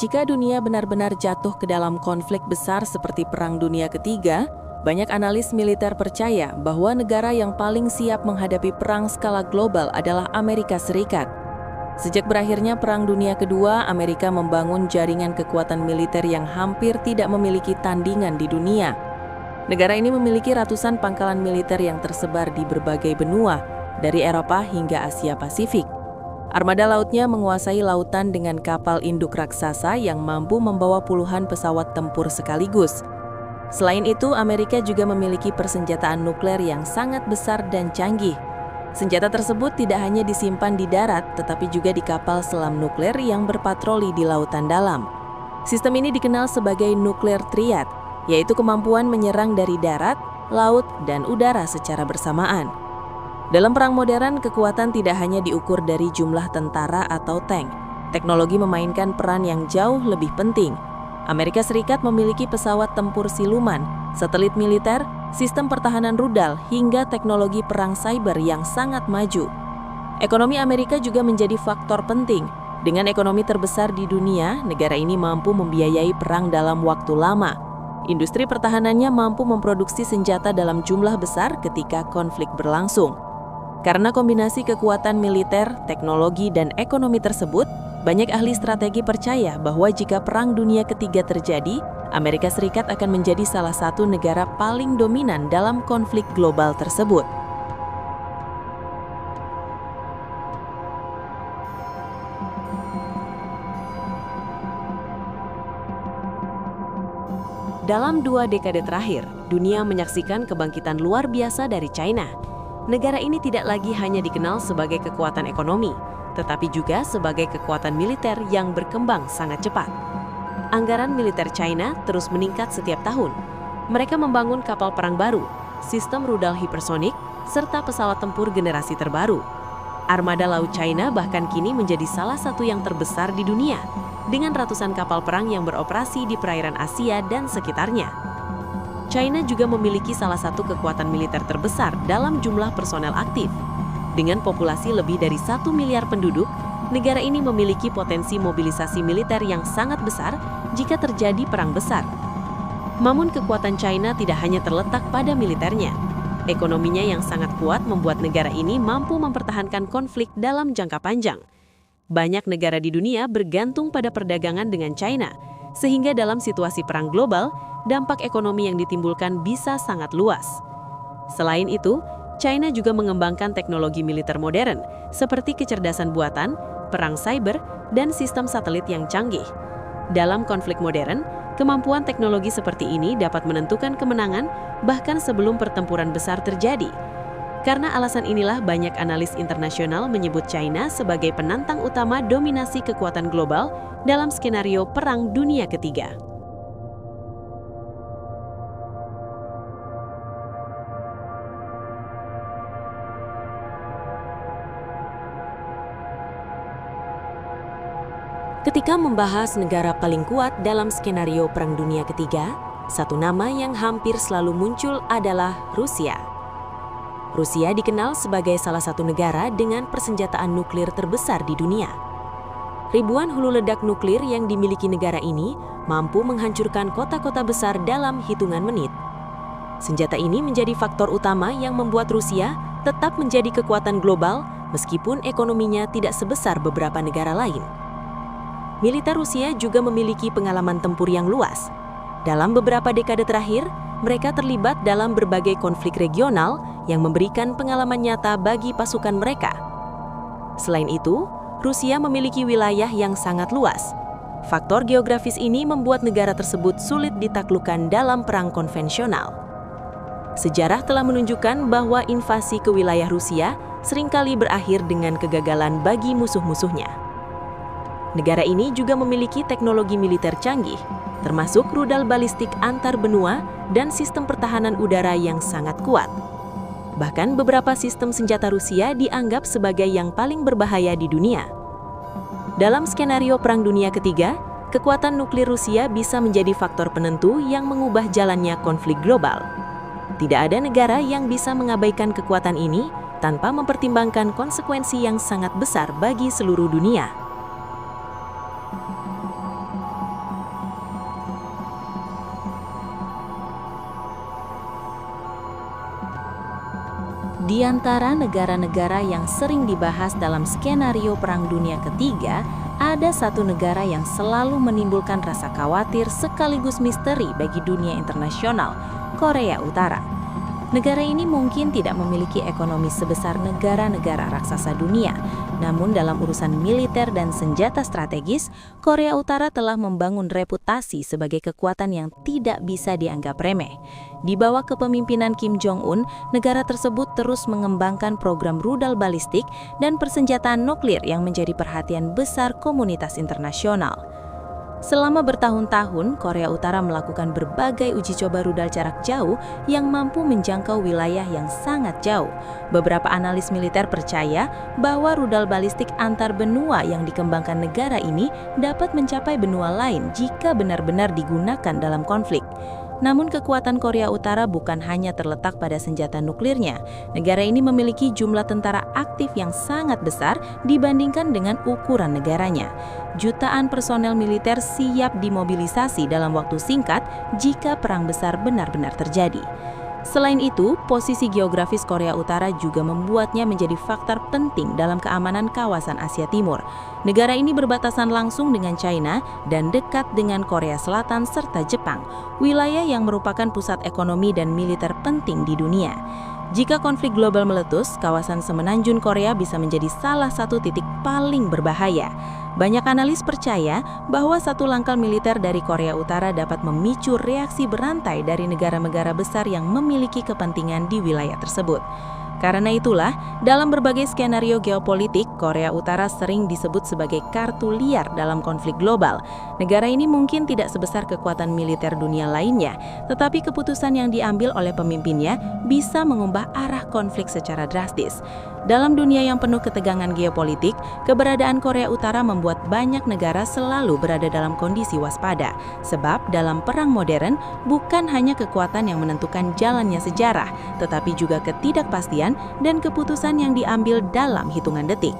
Jika dunia benar-benar jatuh ke dalam konflik besar seperti Perang Dunia Ketiga, banyak analis militer percaya bahwa negara yang paling siap menghadapi perang skala global adalah Amerika Serikat. Sejak berakhirnya Perang Dunia Kedua, Amerika membangun jaringan kekuatan militer yang hampir tidak memiliki tandingan di dunia. Negara ini memiliki ratusan pangkalan militer yang tersebar di berbagai benua, dari Eropa hingga Asia Pasifik. Armada lautnya menguasai lautan dengan kapal induk raksasa yang mampu membawa puluhan pesawat tempur sekaligus. Selain itu, Amerika juga memiliki persenjataan nuklir yang sangat besar dan canggih. Senjata tersebut tidak hanya disimpan di darat, tetapi juga di kapal selam nuklir yang berpatroli di lautan dalam. Sistem ini dikenal sebagai nuklir triad, yaitu kemampuan menyerang dari darat, laut, dan udara secara bersamaan. Dalam perang modern, kekuatan tidak hanya diukur dari jumlah tentara atau tank. Teknologi memainkan peran yang jauh lebih penting. Amerika Serikat memiliki pesawat tempur siluman, satelit militer, sistem pertahanan rudal, hingga teknologi perang cyber yang sangat maju. Ekonomi Amerika juga menjadi faktor penting. Dengan ekonomi terbesar di dunia, negara ini mampu membiayai perang dalam waktu lama. Industri pertahanannya mampu memproduksi senjata dalam jumlah besar ketika konflik berlangsung. Karena kombinasi kekuatan militer, teknologi, dan ekonomi tersebut, banyak ahli strategi percaya bahwa jika Perang Dunia Ketiga terjadi, Amerika Serikat akan menjadi salah satu negara paling dominan dalam konflik global tersebut. Dalam 2 dekade terakhir, dunia menyaksikan kebangkitan luar biasa dari China. Negara ini tidak lagi hanya dikenal sebagai kekuatan ekonomi, tetapi juga sebagai kekuatan militer yang berkembang sangat cepat. Anggaran militer China terus meningkat setiap tahun. Mereka membangun kapal perang baru, sistem rudal hipersonik, serta pesawat tempur generasi terbaru. Armada laut China bahkan kini menjadi salah satu yang terbesar di dunia, dengan ratusan kapal perang yang beroperasi di perairan Asia dan sekitarnya. China juga memiliki salah satu kekuatan militer terbesar dalam jumlah personel aktif. Dengan populasi lebih dari 1 miliar penduduk, negara ini memiliki potensi mobilisasi militer yang sangat besar jika terjadi perang besar. Namun kekuatan China tidak hanya terletak pada militernya. Ekonominya yang sangat kuat membuat negara ini mampu mempertahankan konflik dalam jangka panjang. Banyak negara di dunia bergantung pada perdagangan dengan China, sehingga dalam situasi perang global, dampak ekonomi yang ditimbulkan bisa sangat luas. Selain itu, China juga mengembangkan teknologi militer modern seperti kecerdasan buatan, perang cyber, dan sistem satelit yang canggih. Dalam konflik modern, kemampuan teknologi seperti ini dapat menentukan kemenangan bahkan sebelum pertempuran besar terjadi. Karena alasan inilah banyak analis internasional menyebut China sebagai penantang utama dominasi kekuatan global dalam skenario Perang Dunia Ketiga. Ketika membahas negara paling kuat dalam skenario Perang Dunia Ketiga, satu nama yang hampir selalu muncul adalah Rusia. Rusia dikenal sebagai salah satu negara dengan persenjataan nuklir terbesar di dunia. Ribuan hulu ledak nuklir yang dimiliki negara ini mampu menghancurkan kota-kota besar dalam hitungan menit. Senjata ini menjadi faktor utama yang membuat Rusia tetap menjadi kekuatan global meskipun ekonominya tidak sebesar beberapa negara lain. Militer Rusia juga memiliki pengalaman tempur yang luas. Dalam beberapa dekade terakhir, mereka terlibat dalam berbagai konflik regional yang memberikan pengalaman nyata bagi pasukan mereka. Selain itu, Rusia memiliki wilayah yang sangat luas. Faktor geografis ini membuat negara tersebut sulit ditaklukkan dalam perang konvensional. Sejarah telah menunjukkan bahwa invasi ke wilayah Rusia seringkali berakhir dengan kegagalan bagi musuh-musuhnya. Negara ini juga memiliki teknologi militer canggih, termasuk rudal balistik antar benua dan sistem pertahanan udara yang sangat kuat. Bahkan beberapa sistem senjata Rusia dianggap sebagai yang paling berbahaya di dunia. Dalam skenario Perang Dunia Ketiga, kekuatan nuklir Rusia bisa menjadi faktor penentu yang mengubah jalannya konflik global. Tidak ada negara yang bisa mengabaikan kekuatan ini tanpa mempertimbangkan konsekuensi yang sangat besar bagi seluruh dunia. antara negara-negara yang sering dibahas dalam skenario Perang Dunia Ketiga, ada satu negara yang selalu menimbulkan rasa khawatir sekaligus misteri bagi dunia internasional, Korea Utara. Negara ini mungkin tidak memiliki ekonomi sebesar negara-negara raksasa dunia, namun dalam urusan militer dan senjata strategis, Korea Utara telah membangun reputasi sebagai kekuatan yang tidak bisa dianggap remeh. Di bawah kepemimpinan Kim Jong-un, negara tersebut terus mengembangkan program rudal balistik dan persenjataan nuklir yang menjadi perhatian besar komunitas internasional. Selama bertahun-tahun, Korea Utara melakukan berbagai uji coba rudal jarak jauh yang mampu menjangkau wilayah yang sangat jauh. Beberapa analis militer percaya bahwa rudal balistik antar benua yang dikembangkan negara ini dapat mencapai benua lain jika benar-benar digunakan dalam konflik. Namun kekuatan Korea Utara bukan hanya terletak pada senjata nuklirnya. Negara ini memiliki jumlah tentara aktif yang sangat besar dibandingkan dengan ukuran negaranya. Jutaan personel militer siap dimobilisasi dalam waktu singkat jika perang besar benar-benar terjadi. Selain itu, posisi geografis Korea Utara juga membuatnya menjadi faktor penting dalam keamanan kawasan Asia Timur. Negara ini berbatasan langsung dengan China dan dekat dengan Korea Selatan serta Jepang, wilayah yang merupakan pusat ekonomi dan militer penting di dunia. Jika konflik global meletus, kawasan semenanjung Korea bisa menjadi salah satu titik paling berbahaya. Banyak analis percaya bahwa satu langkah militer dari Korea Utara dapat memicu reaksi berantai dari negara-negara besar yang memiliki kepentingan di wilayah tersebut. Karena itulah, dalam berbagai skenario geopolitik, Korea Utara sering disebut sebagai kartu liar dalam konflik global. Negara ini mungkin tidak sebesar kekuatan militer dunia lainnya, tetapi keputusan yang diambil oleh pemimpinnya bisa mengubah arah konflik secara drastis. Dalam dunia yang penuh ketegangan geopolitik, keberadaan Korea Utara membuat banyak negara selalu berada dalam kondisi waspada. Sebab dalam perang modern, bukan hanya kekuatan yang menentukan jalannya sejarah, tetapi juga ketidakpastian dan keputusan yang diambil dalam hitungan detik.